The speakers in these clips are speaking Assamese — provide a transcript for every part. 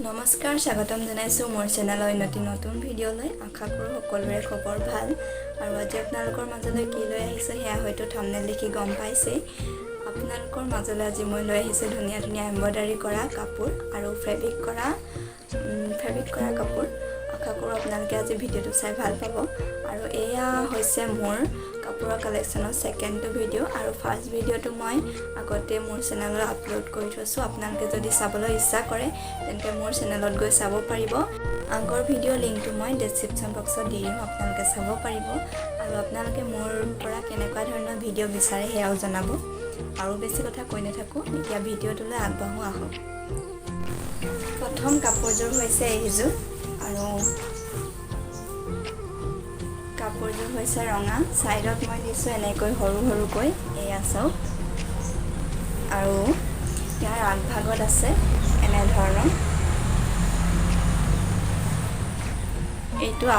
নমস্কাৰ স্বাগতম জনাইছো মোৰ চেনেলৰ নতুন ভিডিঅ'লৈ আশা কৰো সকলোৰে খবৰ ভাল আৰু আজি আপোনালোকৰ মাজলৈ কি লৈ আহিছো হেয়া হয়তো থাম্বনেল দেখি গম পাইছে আপোনালোকৰ মাজলৈ আজি মই লৈ আহিছো ধুনীয়া ধুনীয়া এমব্ৰইডাৰী কৰা কাপোৰ আৰু ফেব্ৰিক কৰা কাপোৰ আশা কৰো আপোনালোকে আজি ভিডিঅ'টো চাই ভাল পাব আৰু এয়া হৈছে মোৰ কাপোৰৰ কালেকশ্যনৰ সেকেন্ড ভিডিঅ' আৰু ফাৰ্স্ট ভিডিঅ'টো মই আগতে মোৰ চেনেলত আপলোড কৰি থৈছো আপোনালোকে যদি চাবলৈ ইচ্ছা কৰে তেন্তে মোৰ চেনেলত গৈ চাব পাৰিব আগৰ ভিডিঅ' লিংকটো মই ডেসক্ৰিপচন বক্সত দি দিম আপোনালোকে চাব পাৰিব আৰু আপোনালোকে মোৰ পৰা কেনেকুৱা ধৰণৰ ভিডিঅ' বিচাৰে হেয়াও জনাব আৰু বেছি কথা কৈ নাথাকো এতিয়া ভিডিঅ'টোলৈ আগবাঢ়ো আহক প্ৰথম কাপোৰযোৰ হৈছে এইযোৰ আৰু কাপোৰযোৰ হৈছে ৰঙা সাইডত মই দিছো এনেকৈ সৰু সৰুকৈ এয়া চাওক আৰু ইয়াৰ আগভাগত আছে এনে ধৰণৰ এইটো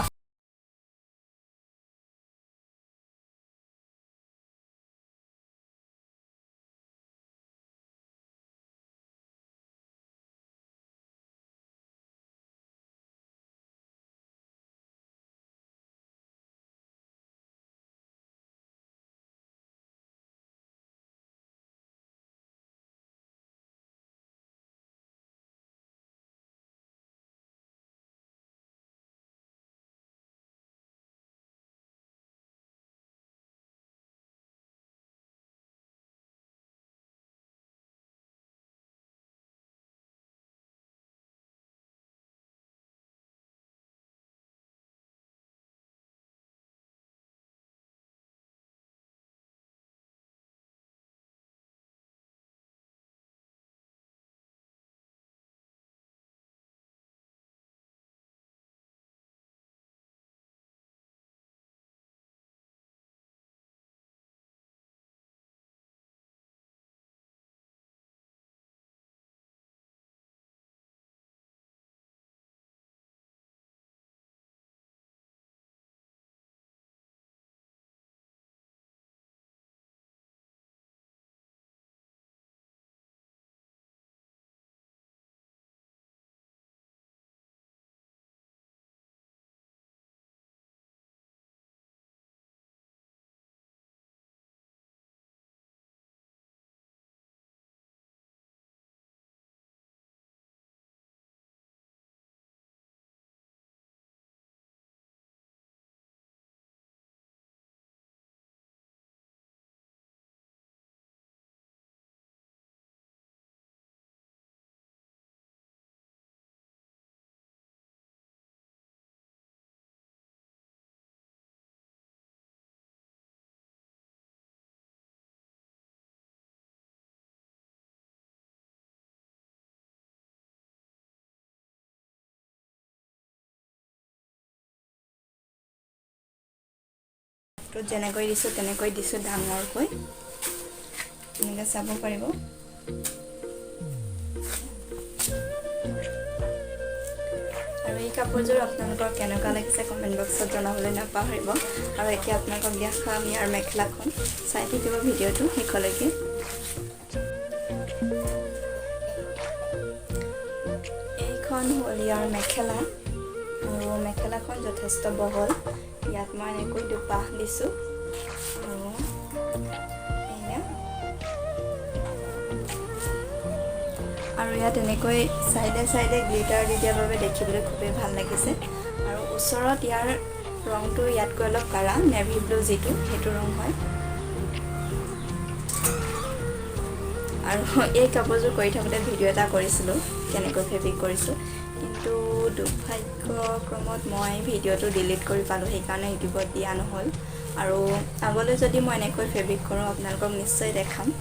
যেনেকৈ দিছো তেনেকৈ দিছো ডাঙৰকৈ এনেকৈ চাব পাৰিব আৰু এই কাপোৰযোৰ আপোনালোকৰ কেনেকুৱা লাগিছে কমেন্ট বক্সত জনাবলৈ নাপাহৰিব আৰু এতিয়া আপোনালোকক দেখাম ইয়াৰ মেখেলাখন চাই থাকিব ভিডিঅ'টো শেষলৈকে এইখন হ'ল ইয়াৰ মেখেলা আৰু মেখেলাখন যথেষ্ট বহল ইয়াত মই এনেকৈ দুপাহ দিছো আৰু ইয়াত এনেকৈ সাইডে সাইডে গ্লিটাৰ দি দিয়াৰ বাবে দেখিবলৈ খুবেই ভাল লাগিছে আৰু ওচৰত ইয়াৰ ৰংটো ইয়াতকৈ অলপ কাৰা নেভি ব্লু যিটো সেইটো ৰং হয় আৰু এই কাপোৰযোৰ কৰি থাকোঁতে ভিডিঅ' এটা কৰিছিলোঁ কেনেকৈ ফেব্ৰিক কৰিছোঁ কিন্তু দুৰ্ভাগ্যক্ৰমত মই ভিডিঅ'টো ডিলিট কৰি পালোঁ সেইকাৰণে ইউটিউবত দিয়া নহ'ল আৰু আগলৈ যদি মই এনেকৈ ফেব্ৰিক কৰোঁ আপোনালোকক নিশ্চয় দেখাম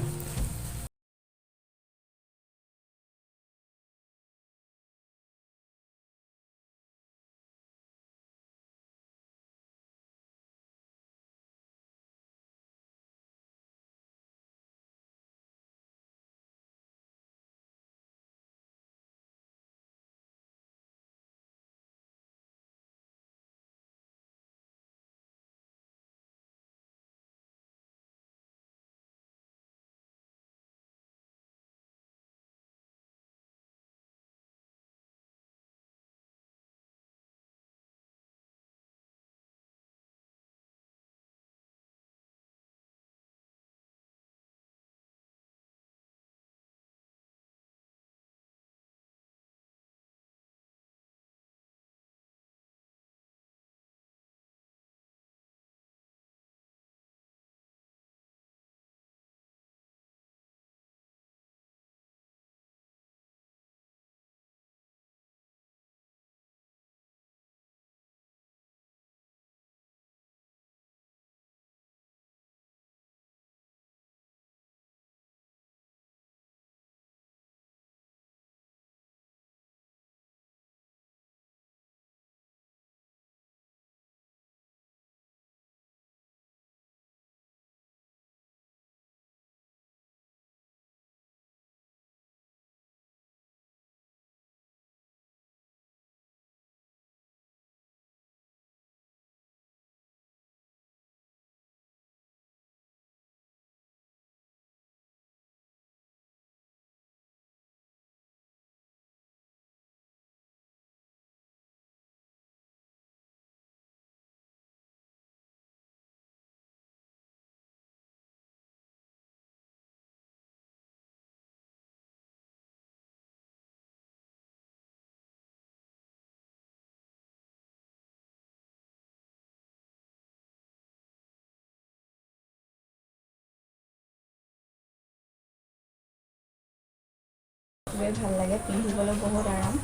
খুবেই ভাল লাগে, পিন্ধিবলৈ বহুত আৰাম।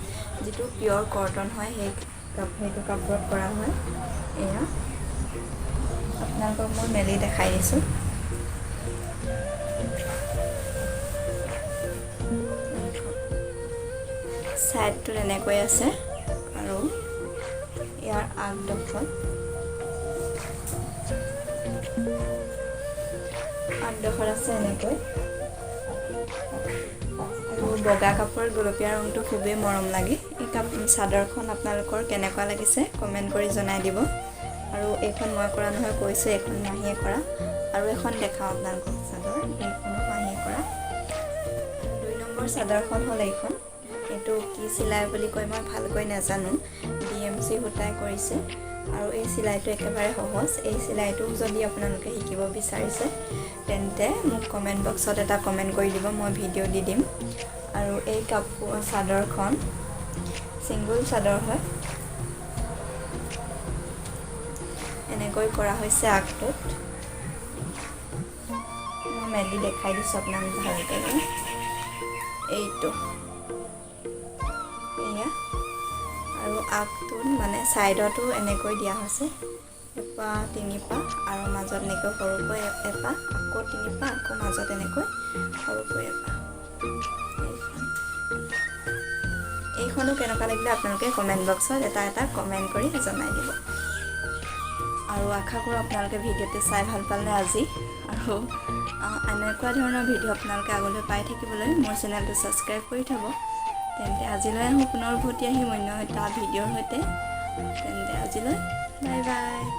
যিটো পিয়ৰ কটন হয় সেইটো কাপোৰত কৰা হয়। এয়া আপোনালোকক মই মেলি দেখাই দিছোঁ। ছাইডটোত এনেকৈ আছে আৰু ইয়াৰ আগডোখৰত আছে এনেকৈ। আৰু বগা কাপোৰৰ গুলপীয়া ৰংটো খুবেই মৰম লাগে। এই চাদৰখন আপোনালোকৰ কেনেকুৱা লাগিছে কমেণ্ট কৰি জনাই দিব। আৰু এইখন মই কৰা নহয় কৈছোঁ, এইখন মাহীয়ে কৰা। আৰু এখন দেখাওঁ আপোনালোকক চাদৰ, এইখনো মাহীয়ে কৰা। 2 নম্বৰ চাদৰখন হ'ল এইখন। এইটো কি চিলাই বুলি কয় মই ভালকৈ নাজানো, DMC সূতাই কৰিছে। আৰু এই চিলাইটো একেবাৰে সহজ। এই চিলাইটো যদি আপোনালোকে শিকিব বিচাৰিছে তেন্তে মোক কমেণ্ট বক্সত এটা কমেণ্ট কৰি দিব, মই ভিডিঅ' দি দিম। আৰু এই চাদৰখন ছিংগুল চাদৰ হয়। এনেকৈ কৰা হৈছে আগটোত। মই মেলি দেখাই দিছোঁ আপোনাক ভালকৈ। এইটো এয়া আৰু আগটোত মানে ছাইডতো এনেকৈ দিয়া হৈছে, এপাহ 3 পাহ আৰু মাজত এনেকৈ সৰুকৈ এপাহ, আকৌ 3 পাহ, আকৌ মাজত এনেকৈ সৰুকৈ এপাহ। এইখনো কেনেকুৱা লাগিলে আপোনালোকে কমেণ্ট বক্সত এটা কমেণ্ট কৰি জনাই দিব। আৰু আশা কৰোঁ আপোনালোকে ভিডিঅ'টো চাই ভাল পালে আজি। আৰু এনেকুৱা ধৰণৰ ভিডিঅ' আপোনালোকে আগলৈ পাই থাকিবলৈ মোৰ চেনেলটো ছাবস্ক্ৰাইব কৰি থ'ব। তেন্তে আজিলৈ পুনৰ উভতি আহিম অন্য এটা ভিডিঅ'ৰ সৈতে। তেন্তে আজিলৈ বাই বাই।